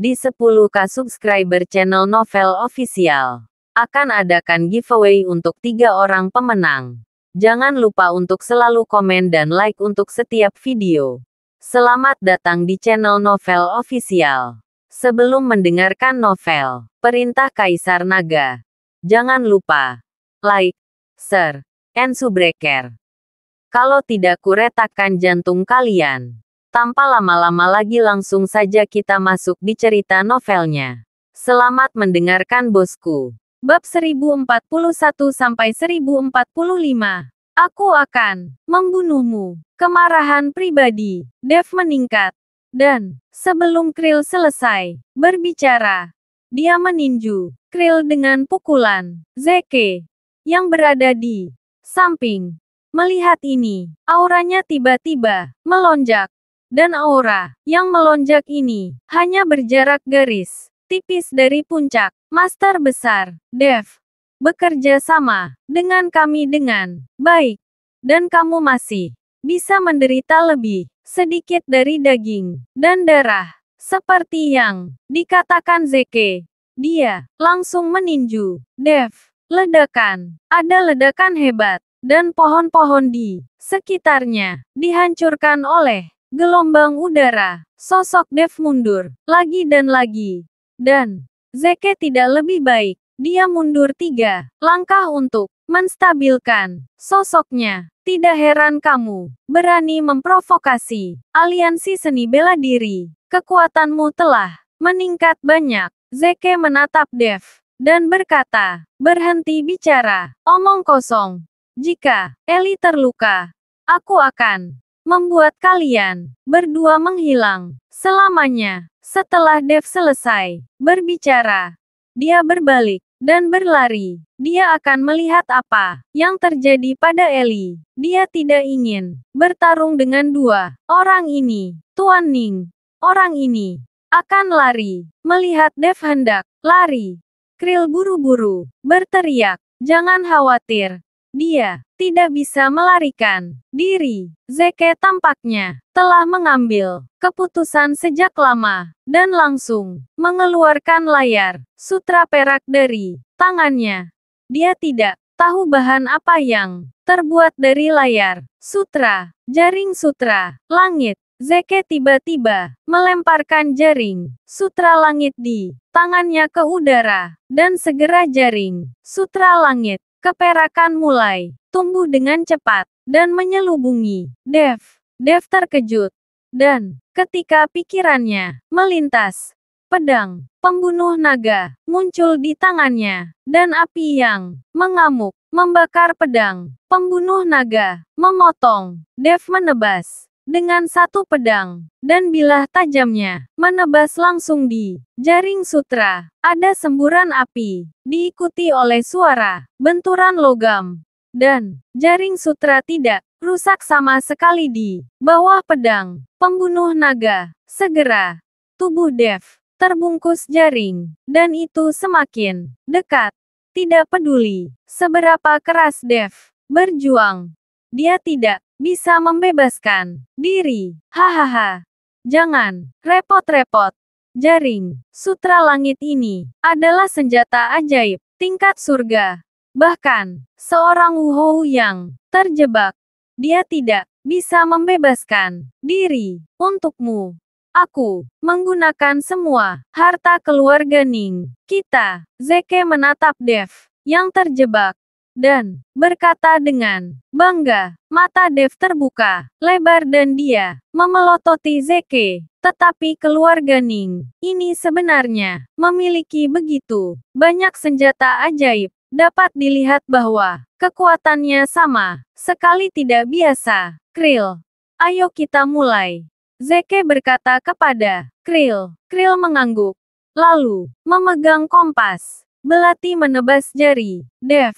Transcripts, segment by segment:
Di 10K subscriber channel Novel Official, akan adakan giveaway untuk 3 orang pemenang. Jangan lupa untuk selalu komen dan like untuk setiap video. Selamat datang di channel Novel Official. Sebelum mendengarkan novel Perintah Kaisar Naga, jangan lupa like, share, and subscribe. Kalau tidak kuretakkan jantung kalian. Tanpa lama-lama lagi langsung saja kita masuk di cerita novelnya. Selamat mendengarkan bosku. Bab 1041-1045. Aku akan membunuhmu. Kemarahan pribadi Dev meningkat. Dan, sebelum Krill selesai berbicara, dia meninju Krill dengan pukulan. Zeke, yang berada di samping, melihat ini, auranya tiba-tiba melonjak. Dan aura yang melonjak ini hanya berjarak garis tipis dari puncak. Master besar, Dev, bekerja sama dengan kami dengan baik. Dan kamu masih bisa menderita lebih sedikit dari daging dan darah. Seperti yang dikatakan Zeke. Dia langsung meninju Dev. Ledakan. Ada ledakan hebat. Dan pohon-pohon di sekitarnya dihancurkan oleh gelombang udara. Sosok Dev mundur lagi dan lagi. Dan Zeke tidak lebih baik. Dia mundur 3 langkah untuk menstabilkan sosoknya. Tidak heran kamu berani memprovokasi aliansi seni bela diri. Kekuatanmu telah meningkat banyak. Zeke menatap Dev dan berkata, berhenti bicara, omong kosong. Jika Ellie terluka, aku akan membuat kalian berdua menghilang selamanya. Setelah Dev selesai berbicara, dia berbalik dan berlari. Dia akan melihat apa yang terjadi pada Ellie. Dia tidak ingin bertarung dengan 2 orang ini. Tuan Ning, orang ini akan lari. Melihat Dev hendak lari, Krill buru-buru berteriak, jangan khawatir. Dia tidak bisa melarikan diri. Zeke tampaknya telah mengambil keputusan sejak lama, dan langsung mengeluarkan layar sutra perak dari tangannya. Dia tidak tahu bahan apa yang terbuat dari layar sutra, jaring sutra, langit. Zeke tiba-tiba melemparkan jaring sutra langit di tangannya ke udara, dan segera jaring sutra langit keperakan mulai tumbuh dengan cepat dan menyelubungi Dev. Dev terkejut. Dan ketika pikirannya melintas, pedang pembunuh naga muncul di tangannya, dan api yang mengamuk membakar pedang pembunuh naga, memotong Dev menebas dengan satu pedang, dan bilah tajamnya menebas langsung di jaring sutra. Ada semburan api, diikuti oleh suara benturan logam, dan jaring sutra tidak rusak sama sekali di bawah pedang pembunuh naga. Segera, tubuh Dev terbungkus jaring, dan itu semakin dekat. Tidak peduli seberapa keras Dev berjuang, dia tidak bisa membebaskan diri. Hahaha. Jangan repot-repot. Jaring sutra langit ini adalah senjata ajaib tingkat surga. Bahkan seorang Wuhou yang terjebak, dia tidak bisa membebaskan diri untukmu. Aku menggunakan semua harta keluarga Ning kita. Zeke menatap Dev yang terjebak dan berkata dengan bangga. Mata Dev terbuka lebar dan dia memelototi Zeke. Tetapi keluarga Ning ini sebenarnya memiliki begitu banyak senjata ajaib. Dapat dilihat bahwa kekuatannya sama sekali tidak biasa. Krill, ayo kita mulai. Zeke berkata kepada Krill. Krill mengangguk, lalu memegang kompas belati menebas jari Dev.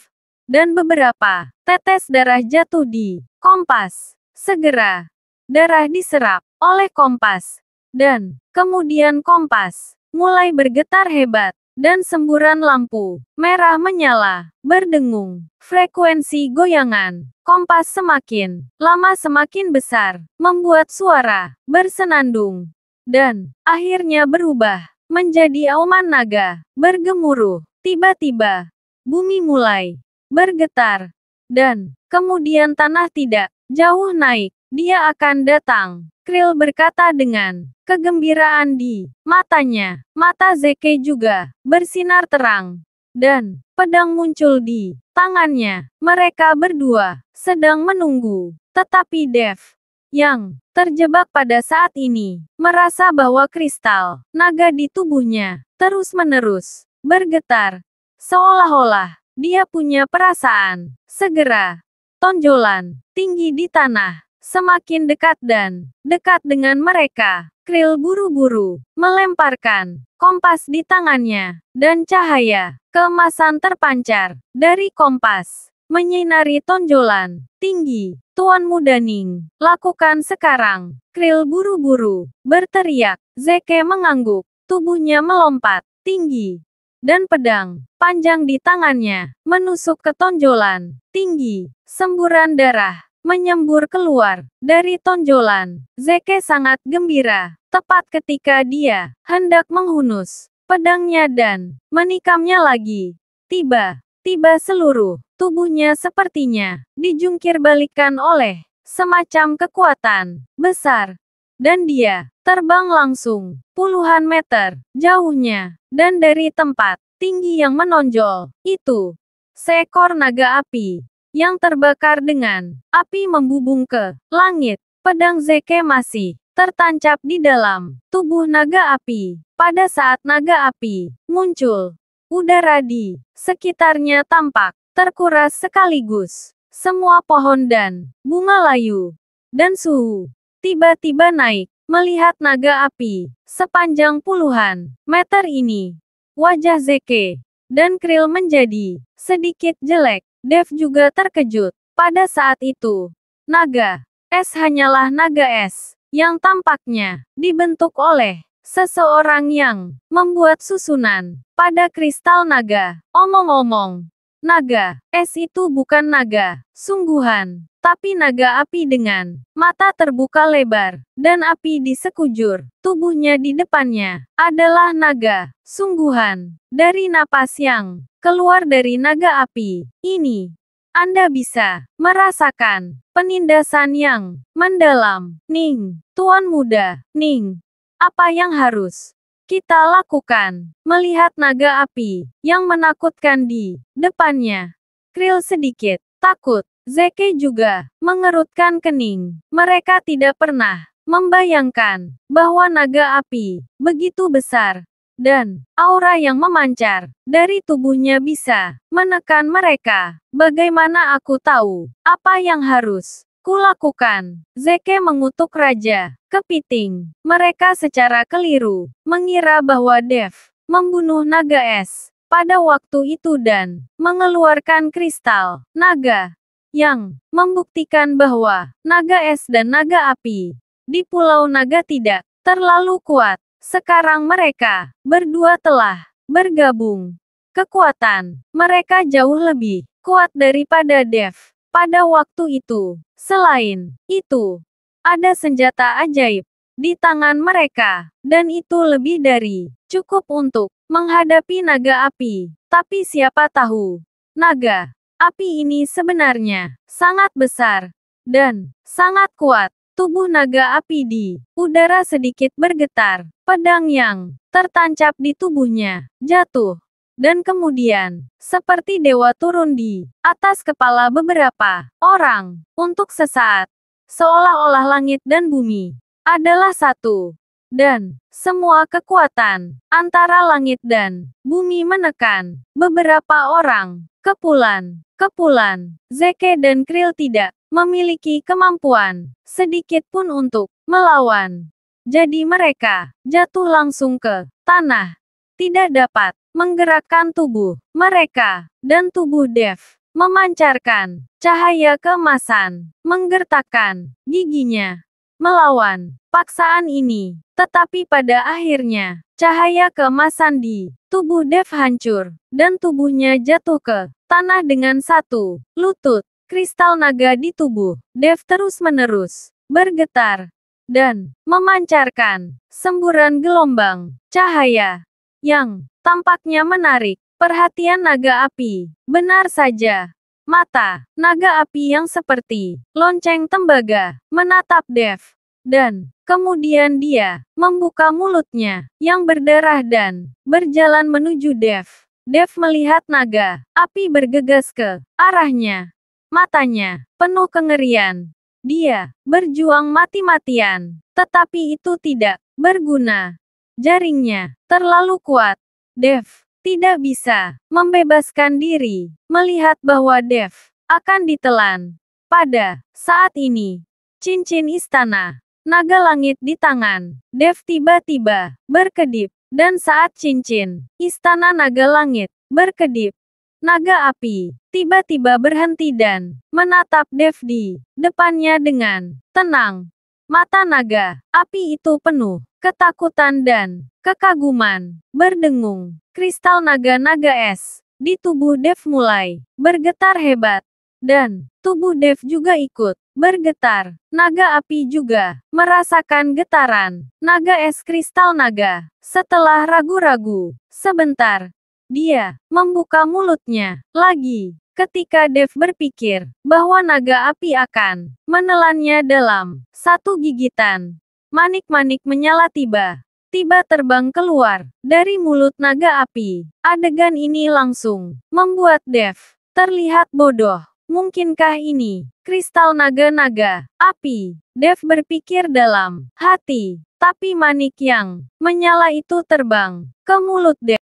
Dan beberapa tetes darah jatuh di kompas. Segera, darah diserap oleh kompas. Dan kemudian kompas mulai bergetar hebat. Dan semburan lampu merah menyala, berdengung. Frekuensi goyangan kompas semakin lama semakin besar, membuat suara bersenandung. Dan akhirnya berubah menjadi auman naga, bergemuruh. Tiba-tiba, bumi mulai bergetar. Dan, kemudian tanah tidak jauh naik. Dia akan datang. Krill berkata dengan kegembiraan di matanya. Mata Zeke juga bersinar terang. Dan, pedang muncul di tangannya. Mereka berdua sedang menunggu. Tetapi Dev, yang terjebak pada saat ini, merasa bahwa kristal naga di tubuhnya terus-menerus bergetar. Seolah-olah dia punya perasaan. Segera, tonjolan tinggi di tanah semakin dekat dan dekat dengan mereka. Krill buru-buru melemparkan kompas di tangannya, dan cahaya keemasan terpancar dari kompas, menyinari tonjolan tinggi. Tuan Muda Ning, lakukan sekarang. Krill buru-buru berteriak. Zeke mengangguk, tubuhnya melompat tinggi, dan pedang panjang di tangannya menusuk ke tonjolan tinggi. Semburan darah menyembur keluar dari tonjolan. Zeke sangat gembira, tepat ketika dia hendak menghunus pedangnya dan menikamnya lagi. Tiba-tiba seluruh tubuhnya sepertinya dijungkir balikan oleh semacam kekuatan besar. Dan dia terbang langsung puluhan meter jauhnya. Dan dari tempat tinggi yang menonjol itu, seekor naga api yang terbakar dengan api membubung ke langit. Pedang Zeke masih tertancap di dalam tubuh naga api. Pada saat naga api muncul, udara di sekitarnya tampak terkuras sekaligus. Semua pohon dan bunga layu dan suhu tiba-tiba naik. Melihat naga api sepanjang puluhan meter ini, wajah Zeke dan Krill menjadi sedikit jelek. Dev juga terkejut. Pada saat itu, naga es hanyalah naga es yang tampaknya dibentuk oleh seseorang yang membuat susunan pada kristal naga. Omong-omong, naga es itu bukan naga sungguhan, tapi naga api dengan mata terbuka lebar, dan api di sekujur tubuhnya di depannya adalah naga sungguhan. Dari napas yang keluar dari naga api ini, Anda bisa merasakan penindasan yang mendalam. Ning, Tuan Muda Ning, apa yang harus kita lakukan? Melihat naga api yang menakutkan di depannya, Krill sedikit takut. Zeke juga mengerutkan kening. Mereka tidak pernah membayangkan bahwa naga api begitu besar, dan aura yang memancar dari tubuhnya bisa menekan mereka. Bagaimana aku tahu apa yang harus kulakukan? Zeke mengutuk Raja Kepiting. Mereka secara keliru mengira bahwa Dev membunuh naga es pada waktu itu dan mengeluarkan kristal naga yang membuktikan bahwa naga es dan naga api di Pulau Naga tidak terlalu kuat. Sekarang mereka berdua telah bergabung. Kekuatan mereka jauh lebih kuat daripada Dev pada waktu itu. Selain itu, ada senjata ajaib di tangan mereka, dan itu lebih dari cukup untuk menghadapi naga api. Tapi siapa tahu, naga api ini sebenarnya sangat besar dan sangat kuat. Tubuh naga api di udara sedikit bergetar. Pedang yang tertancap di tubuhnya jatuh, dan kemudian seperti dewa turun di atas kepala beberapa orang. Untuk sesaat, seolah-olah langit dan bumi adalah satu, dan semua kekuatan antara langit dan bumi menekan beberapa orang. Kepulan Zeke dan Krill tidak memiliki kemampuan sedikit pun untuk melawan. Jadi mereka jatuh langsung ke tanah, tidak dapat menggerakkan tubuh mereka, dan tubuh Dev memancarkan cahaya keemasan, menggertakkan giginya melawan paksaan ini. Tetapi pada akhirnya, cahaya keemasan di tubuh Dev hancur, dan tubuhnya jatuh ke tanah dengan satu lutut. Kristal naga di tubuh Dev terus-menerus bergetar. dan memancarkan semburan gelombang cahaya yang tampaknya menarik perhatian naga api. Benar saja, mata naga api yang seperti lonceng tembaga menatap Dev, dan kemudian dia membuka mulutnya yang berdarah dan berjalan menuju Dev. Dev melihat naga api bergegas ke arahnya. Matanya penuh kengerian. Dia berjuang mati-matian, tetapi itu tidak berguna. Jaringnya terlalu kuat. Dev tidak bisa membebaskan diri, melihat bahwa Dev akan ditelan. Pada saat ini, cincin istana naga langit di tangan Dev tiba-tiba berkedip, dan saat cincin istana naga langit berkedip, naga api tiba-tiba berhenti dan menatap Dev di depannya dengan tenang. Mata naga api itu penuh ketakutan dan kekaguman. Berdengung, kristal naga-naga es di tubuh Dev mulai bergetar hebat, dan tubuh Dev juga ikut bergetar. Naga api juga merasakan getaran naga es kristal naga. Setelah ragu-ragu sebentar, dia membuka mulutnya lagi. Ketika Dev berpikir bahwa naga api akan menelannya dalam satu gigitan, manik-manik menyala tiba terbang keluar dari mulut naga api. Adegan ini langsung membuat Dev terlihat bodoh. Mungkinkah ini kristal naga-naga api? Dev berpikir dalam hati, tapi manik yang menyala itu terbang ke mulut Dev.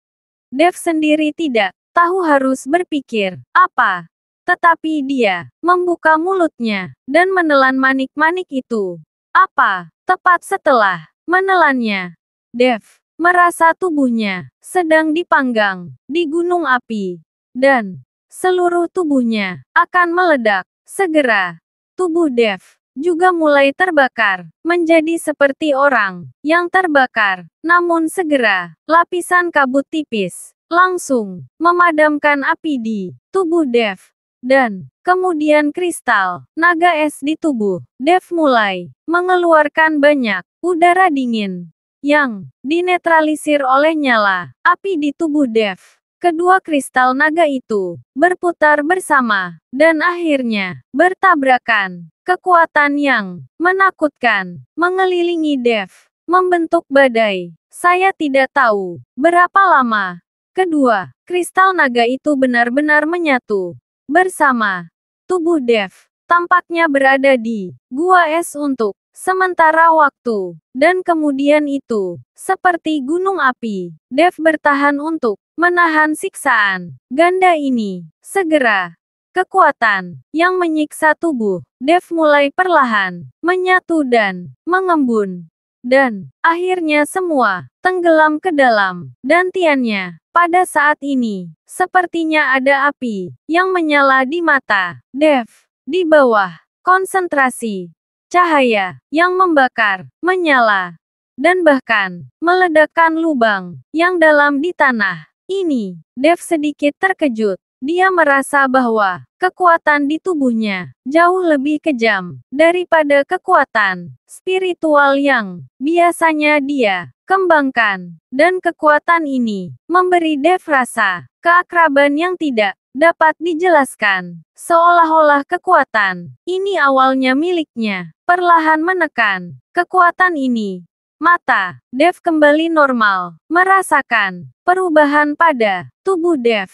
Dev sendiri tidak tahu harus berpikir apa. Tetapi dia membuka mulutnya dan menelan manik-manik itu. Apa? Tepat setelah menelannya, Dev merasa tubuhnya sedang dipanggang di gunung api, dan seluruh tubuhnya akan meledak. Segera, tubuh Dev juga mulai terbakar, menjadi seperti orang yang terbakar. Namun segera, lapisan kabut tipis langsung memadamkan api di tubuh Dev, dan kemudian kristal naga es di tubuh Dev mulai mengeluarkan banyak udara dingin yang dinetralisir oleh nyala api di tubuh Dev. Kedua kristal naga itu berputar bersama dan akhirnya bertabrakan. Kekuatan yang menakutkan mengelilingi Dev, membentuk badai. Saya tidak tahu berapa lama kedua kristal naga itu benar-benar menyatu bersama. Tubuh Dev tampaknya berada di gua es untuk sementara waktu, dan kemudian itu seperti gunung api. Dev bertahan untuk menahan siksaan ganda ini. Segera, kekuatan yang menyiksa tubuh Dev mulai perlahan menyatu dan mengembun, dan akhirnya semua tenggelam ke dalam dantiannya. Pada saat ini, sepertinya ada api yang menyala di mata Dev. Di bawah konsentrasi cahaya yang membakar, menyala, dan bahkan meledakkan lubang yang dalam di tanah ini. Dev sedikit terkejut. Dia merasa bahwa kekuatan di tubuhnya jauh lebih kejam daripada kekuatan spiritual yang biasanya dia kembangkan. Dan kekuatan ini memberi Dev rasa keakraban yang tidak dapat dijelaskan. Seolah-olah kekuatan ini awalnya miliknya, perlahan menekan kekuatan ini. Mata Dev kembali normal, merasakan perubahan pada tubuh Dev.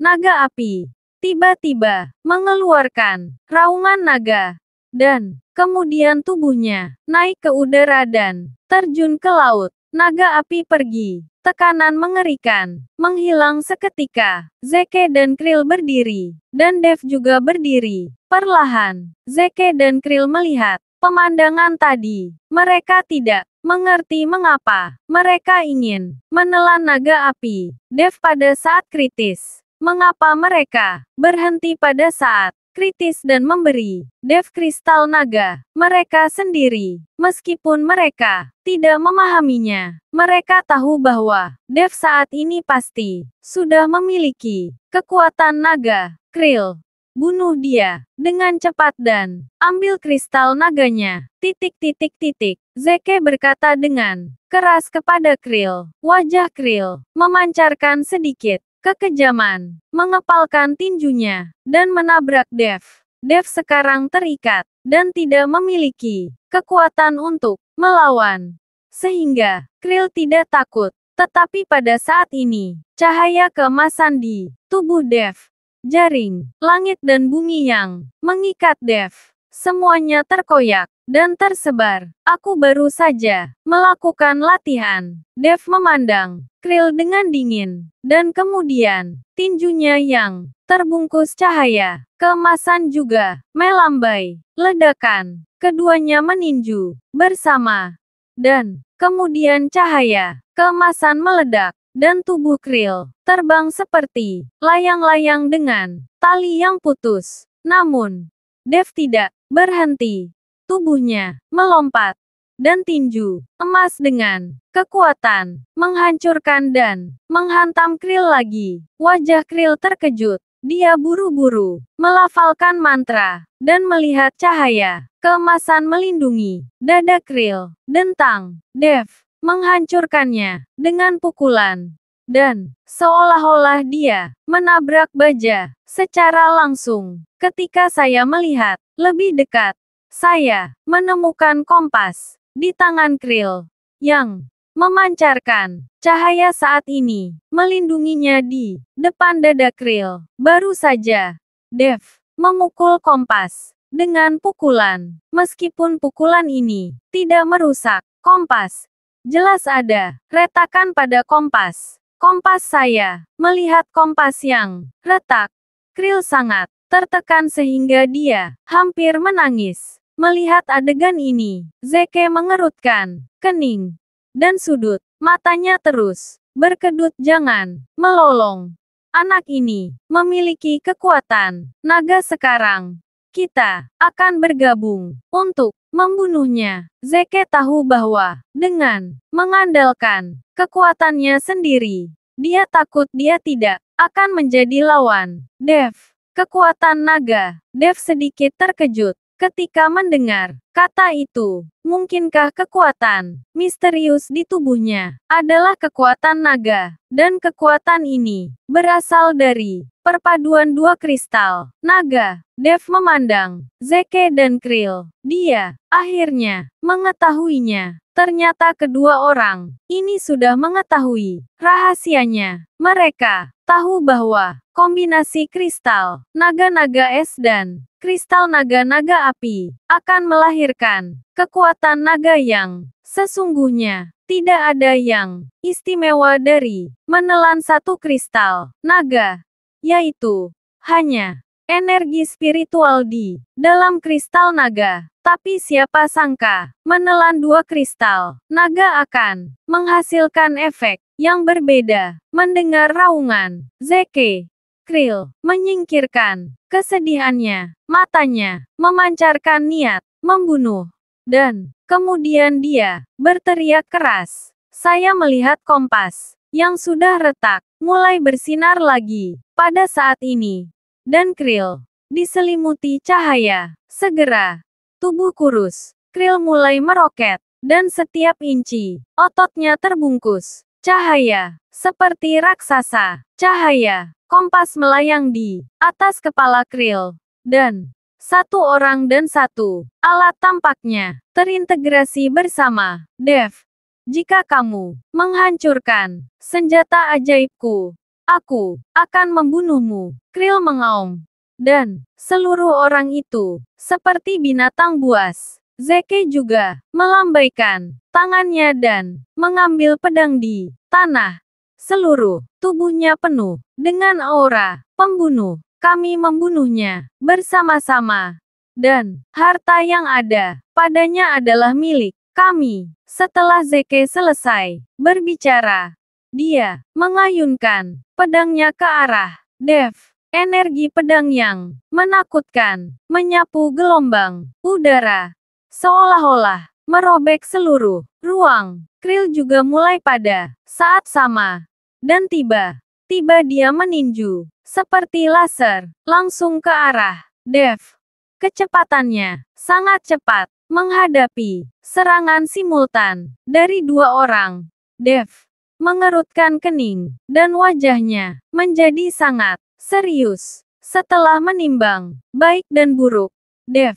Naga api tiba-tiba mengeluarkan raungan naga, dan kemudian tubuhnya naik ke udara dan terjun ke laut. Naga api pergi. Tekanan mengerikan menghilang seketika. Zeke dan Krill berdiri, dan Dev juga berdiri. Perlahan, Zeke dan Krill melihat pemandangan tadi. Mereka tidak mengerti mengapa mereka ingin menelan naga api Dev pada saat kritis. Mengapa mereka berhenti pada saat kritis dan memberi Dev kristal naga mereka sendiri? Meskipun mereka tidak memahaminya, mereka tahu bahwa Dev saat ini pasti sudah memiliki kekuatan naga. Krill Bunuh dia dengan cepat dan ambil kristal naganya. Zeke berkata dengan keras kepada Krill. Wajah Krill memancarkan sedikit kekejaman, mengepalkan tinjunya, dan menabrak Dev. Dev sekarang terikat dan tidak memiliki kekuatan untuk melawan. Sehingga Krill tidak takut. Tetapi pada saat ini, cahaya keemasan di tubuh Dev, jaring, langit dan bumi yang mengikat Dev, semuanya terkoyak dan tersebar. Aku baru saja melakukan latihan. Dev memandang Krill dengan dingin, dan kemudian tinjunya yang terbungkus cahaya keemasan juga melambai. Ledakan, keduanya meninju bersama, dan kemudian cahaya keemasan meledak, dan tubuh Krill terbang seperti layang-layang dengan tali yang putus. Namun, Dev tidak berhenti. Tubuhnya melompat, dan tinju emas dengan kekuatan menghancurkan dan menghantam Krill lagi. Wajah Krill terkejut. Dia buru-buru melafalkan mantra dan melihat cahaya keemasan melindungi dada Krill. Dentang, Dev menghancurkannya dengan pukulan, dan seolah-olah dia menabrak baja secara langsung. Ketika saya melihat lebih dekat, saya menemukan kompas di tangan Krill yang memancarkan cahaya saat ini, melindunginya di depan dada Krill. Baru saja, Dev memukul kompas dengan pukulan. Meskipun pukulan ini tidak merusak kompas, jelas ada retakan pada kompas. Kompas saya melihat kompas yang retak. Krill sangat tertekan sehingga dia hampir menangis. Melihat adegan ini, Zeke mengerutkan kening, dan sudut matanya terus berkedut. Jangan melolong. Anak ini memiliki kekuatan naga sekarang. Kita akan bergabung untuk membunuhnya. Zeke tahu bahwa dengan mengandalkan kekuatannya sendiri, dia takut dia tidak akan menjadi lawan Dev. Kekuatan naga. Dev sedikit terkejut ketika mendengar kata itu. Mungkinkah kekuatan misterius di tubuhnya adalah kekuatan naga, dan kekuatan ini berasal dari perpaduan dua kristal naga? Dev memandang Zeke dan Krill. Dia akhirnya mengetahuinya. Ternyata kedua orang ini sudah mengetahui rahasianya. Mereka tahu bahwa kombinasi kristal naga-naga es dan kristal naga-naga api akan melahirkan kekuatan naga yang sesungguhnya. Tidak ada yang istimewa dari menelan satu kristal naga, yaitu hanya energi spiritual di dalam kristal naga. Tapi siapa sangka, menelan dua kristal naga akan menghasilkan efek yang berbeda. Mendengar raungan Zeke, Krill menyingkirkan kesedihannya. Matanya memancarkan niat membunuh. Dan kemudian dia berteriak keras. Saya melihat kompas yang sudah retak mulai bersinar lagi pada saat ini. Dan Krill diselimuti cahaya. Segera, tubuh kurus Krill mulai meroket, dan setiap inci ototnya terbungkus cahaya, seperti raksasa. Cahaya kompas melayang di atas kepala Krill, dan satu orang dan satu alat tampaknya terintegrasi bersama. Dev, jika kamu menghancurkan senjata ajaibku, aku akan membunuhmu. Krill mengaum. Dan seluruh orang itu seperti binatang buas. Zeke juga melambaikan tangannya dan mengambil pedang di tanah. Seluruh tubuhnya penuh dengan aura pembunuh. Kami membunuhnya bersama-sama. Dan harta yang ada padanya adalah milik kami. Setelah Zeke selesai berbicara, dia mengayunkan pedangnya ke arah Dev. Energi pedang yang menakutkan menyapu gelombang udara, seolah-olah merobek seluruh ruang. Krill juga mulai pada saat sama, dan tiba tiba dia meninju, seperti laser, langsung ke arah Dev. Kecepatannya sangat cepat, menghadapi serangan simultan dari dua orang. Dev mengerutkan kening, dan wajahnya menjadi sangat serius. Setelah menimbang baik dan buruk, Dev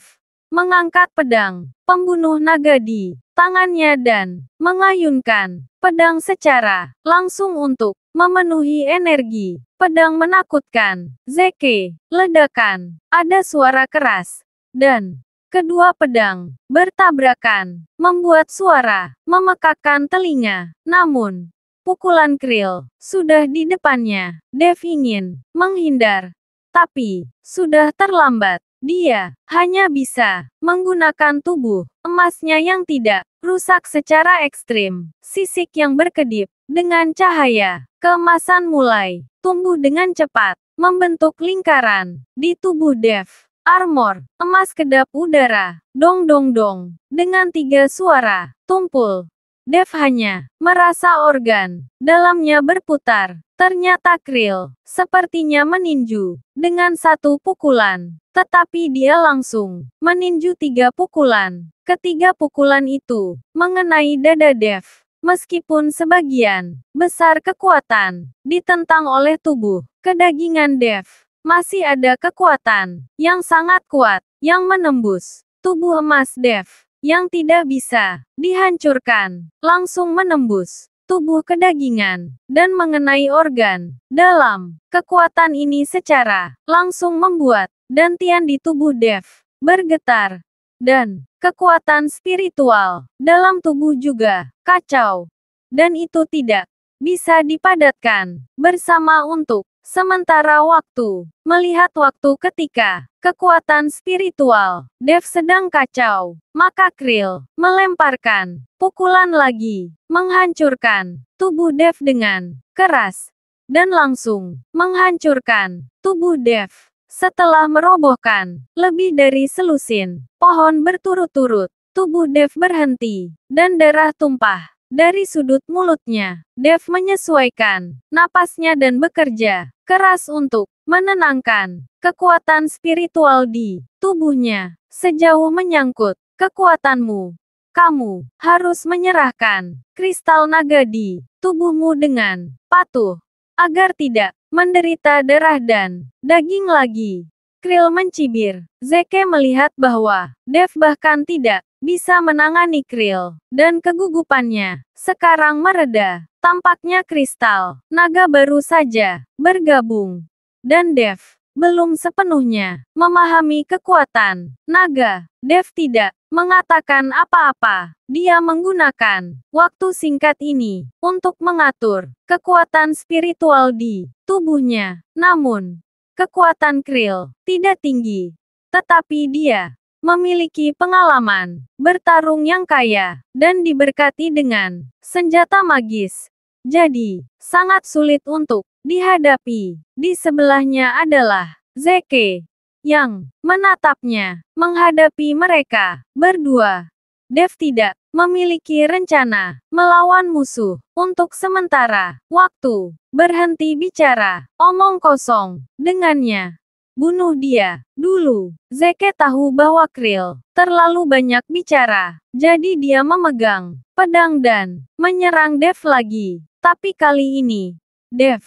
mengangkat pedang pembunuh naga di tangannya dan mengayunkan pedang secara langsung untuk memenuhi energi. Pedang menakutkan. Zeke, ledakan. Ada suara keras. Dan kedua pedang bertabrakan, membuat suara memekakkan telinga. Namun, pukulan Krill sudah di depannya. Dev ingin menghindar, tapi sudah terlambat. Dia hanya bisa menggunakan tubuh emasnya yang tidak rusak secara ekstrim. Sisik yang berkedip dengan cahaya keemasan mulai tumbuh dengan cepat, membentuk lingkaran di tubuh Dev. Armor emas kedap udara, dong dong dong, dengan 3 suara tumpul. Dev hanya merasa organ dalamnya berputar. Ternyata Krill sepertinya meninju dengan 1 pukulan, tetapi dia langsung meninju 3 pukulan. Ketiga pukulan itu mengenai dada Dev. Meskipun sebagian besar kekuatan ditentang oleh tubuh kedagingan Dev, masih ada kekuatan yang sangat kuat yang menembus tubuh emas Dev yang tidak bisa dihancurkan, langsung menembus tubuh kedagingan dan mengenai organ dalam. Kekuatan ini secara langsung membuat dantian di tubuh Dev bergetar, dan kekuatan spiritual dalam tubuh juga kacau. Dan itu tidak bisa dipadatkan bersama untuk sementara waktu. Melihat waktu ketika kekuatan spiritual Dev sedang kacau, maka Krill melemparkan pukulan lagi, menghancurkan tubuh Dev dengan keras, dan langsung menghancurkan tubuh Dev. Setelah merobohkan lebih dari selusin pohon berturut-turut, tubuh Dev berhenti, dan darah tumpah dari sudut mulutnya. Dev menyesuaikan napasnya dan bekerja keras untuk menenangkan kekuatan spiritual di tubuhnya. Sejauh menyangkut kekuatanmu, kamu harus menyerahkan kristal naga di tubuhmu dengan patuh, agar tidak menderita darah dan daging lagi. Krill mencibir. Zeke melihat bahwa Dev bahkan tidak bisa menangani Krill, dan kegugupannya sekarang mereda. Tampaknya kristal naga baru saja bergabung, dan Dev belum sepenuhnya memahami kekuatan naga. Dev tidak mengatakan apa-apa. Dia menggunakan waktu singkat ini untuk mengatur kekuatan spiritual di tubuhnya. Namun, kekuatan Krill tidak tinggi, tetapi dia memiliki pengalaman bertarung yang kaya dan diberkati dengan senjata magis. Jadi, sangat sulit untuk dihadapi. Di sebelahnya adalah Zeke yang menatapnya. Menghadapi mereka berdua, Dev tidak memiliki rencana melawan musuh untuk sementara waktu. Berhenti bicara, omong kosong dengannya. Bunuh dia dulu. Zeke tahu bahwa Krill terlalu banyak bicara, jadi dia memegang pedang dan menyerang Dev lagi. Tapi kali ini, Dev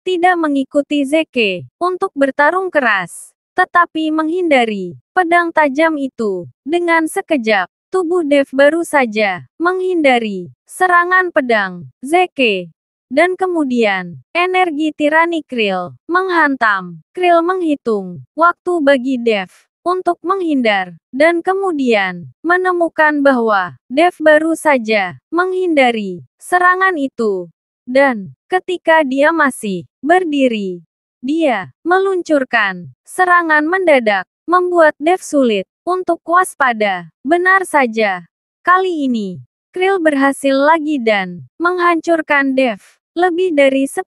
tidak mengikuti Zeke untuk bertarung keras, tetapi menghindari pedang tajam itu. Dengan sekejap, tubuh Dev baru saja menghindari serangan pedang Zeke. Dan kemudian, energi tirani Krill menghantam. Krill menghitung waktu bagi Dev untuk menghindar, dan kemudian menemukan bahwa Dev baru saja menghindari serangan itu. Dan ketika dia masih berdiri, dia meluncurkan serangan mendadak, membuat Dev sulit untuk waspada. Benar saja, kali ini Krill berhasil lagi dan menghancurkan Dev lebih dari 10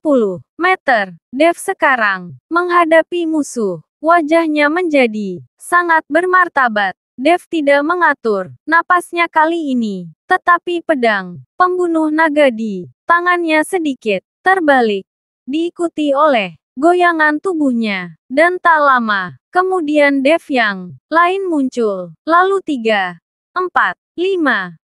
meter. Dev sekarang menghadapi musuh. Wajahnya menjadi sangat bermartabat. Dev tidak mengatur napasnya kali ini, tetapi pedang pembunuh naga di tangannya sedikit terbalik. diikuti oleh goyangan tubuhnya. Dan tak lama, kemudian Dev yang lain muncul. Lalu 3, 4, 5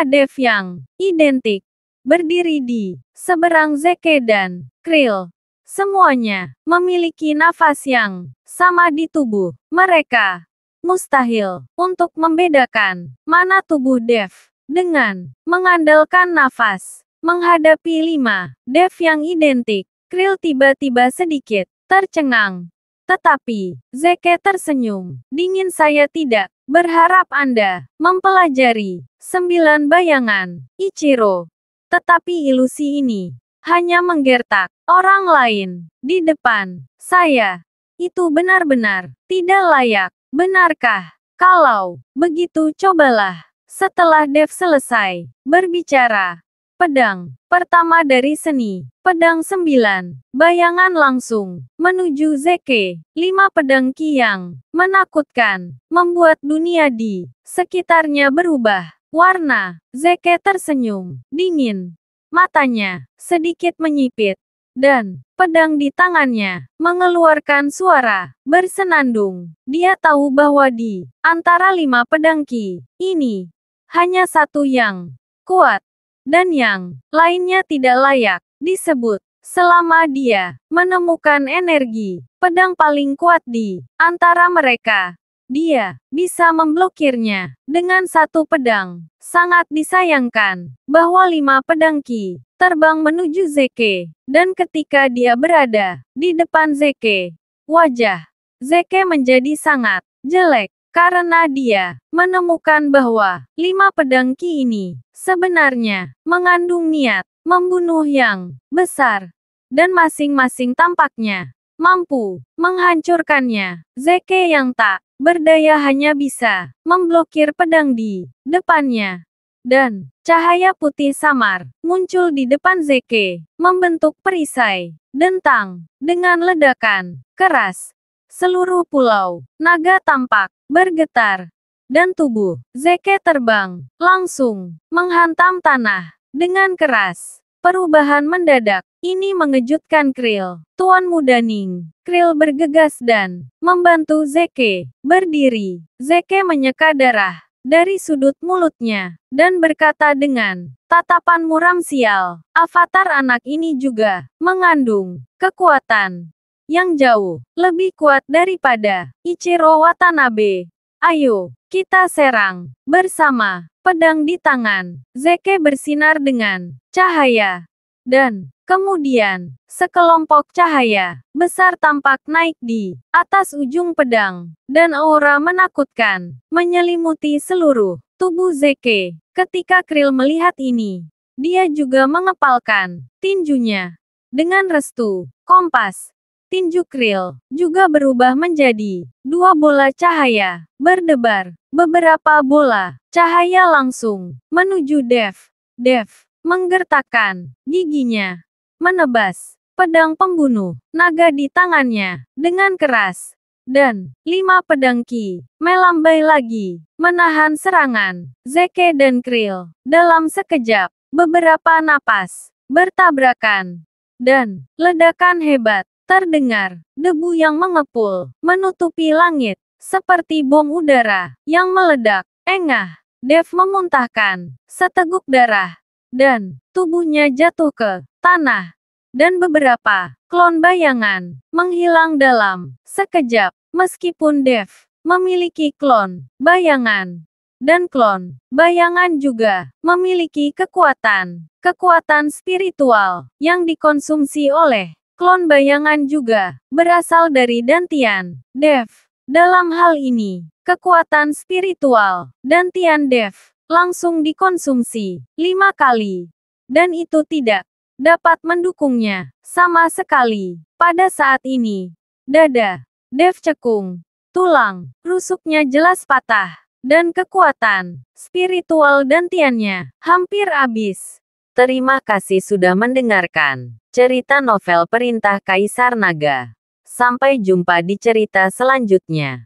Dev yang identik berdiri di seberang Zeke dan Krill. Semuanya memiliki nafas yang sama di tubuh mereka. Mustahil untuk membedakan mana tubuh Dev dengan mengandalkan nafas. Menghadapi 5 Dev yang identik, Krill tiba-tiba sedikit tercengang. Tetapi, Zeke tersenyum dingin. Saya tidak berharap Anda mempelajari 9 bayangan, Ichiro. Tetapi ilusi ini hanya menggertak orang lain di depan saya. Itu benar-benar tidak layak, benarkah? Kalau begitu cobalah. Setelah Dev selesai berbicara, pedang pertama dari seni pedang 9 bayangan langsung menuju Zeke. 5 pedang Ki yang menakutkan membuat dunia di sekitarnya berubah warna. Zeke tersenyum dingin. Matanya sedikit menyipit. Dan pedang di tangannya mengeluarkan suara bersenandung. Dia tahu bahwa di antara 5 pedang Ki ini, hanya satu yang kuat. Dan yang lainnya tidak layak disebut. Selama dia menemukan energi pedang paling kuat di antara mereka, dia bisa memblokirnya dengan satu pedang. Sangat disayangkan bahwa 5 pedang Ki terbang menuju Zeke, dan ketika dia berada di depan Zeke, wajah Zeke menjadi sangat jelek. Karena dia menemukan bahwa 5 pedang Ki ini sebenarnya mengandung niat membunuh yang besar. Dan masing-masing tampaknya mampu menghancurkannya. Zeke yang tak berdaya hanya bisa memblokir pedang di depannya. Dan cahaya putih samar muncul di depan Zeke, membentuk perisai dentang dengan ledakan keras. Seluruh pulau naga tampak bergetar, dan tubuh Zeke terbang langsung menghantam tanah dengan keras. Perubahan mendadak ini mengejutkan Krill. Tuan Muda Ning. Krill bergegas dan membantu Zeke berdiri. Zeke menyeka darah dari sudut mulutnya dan berkata dengan tatapan muram, sial. Avatar anak ini juga mengandung kekuatan yang jauh lebih kuat daripada Ichiro Watanabe. Ayo, kita serang bersama. Pedang di tangan Zeke bersinar dengan cahaya. Dan kemudian, sekelompok cahaya besar tampak naik di atas ujung pedang. Dan aura menakutkan menyelimuti seluruh tubuh Zeke. Ketika Krill melihat ini, dia juga mengepalkan tinjunya. Dengan restu kompas, tinju Krill juga berubah menjadi 2 bola cahaya berdebar. Beberapa bola cahaya langsung menuju Dev. Dev menggertakkan giginya, menebas pedang pembunuh naga di tangannya dengan keras. Dan 5 pedang Ki melambai lagi, menahan serangan Zeke dan Krill. Dalam sekejap, beberapa napas bertabrakan. Dan ledakan hebat terdengar. Debu yang mengepul menutupi langit, seperti bom udara yang meledak. Engah, Dev memuntahkan seteguk darah, dan tubuhnya jatuh ke tanah. Dan beberapa klon bayangan menghilang dalam sekejap. Meskipun Dev memiliki klon bayangan, dan klon bayangan juga memiliki kekuatan spiritual yang dikonsumsi oleh klon bayangan juga berasal dari Dantian Dev. Dalam hal ini, kekuatan spiritual Dantian Dev langsung dikonsumsi 5 kali. Dan itu tidak dapat mendukungnya sama sekali. Pada saat ini, dada Dev cekung, tulang rusuknya jelas patah, dan kekuatan spiritual Dantiannya hampir habis. Terima kasih sudah mendengarkan cerita novel Perintah Kaisar Naga. Sampai jumpa di cerita selanjutnya.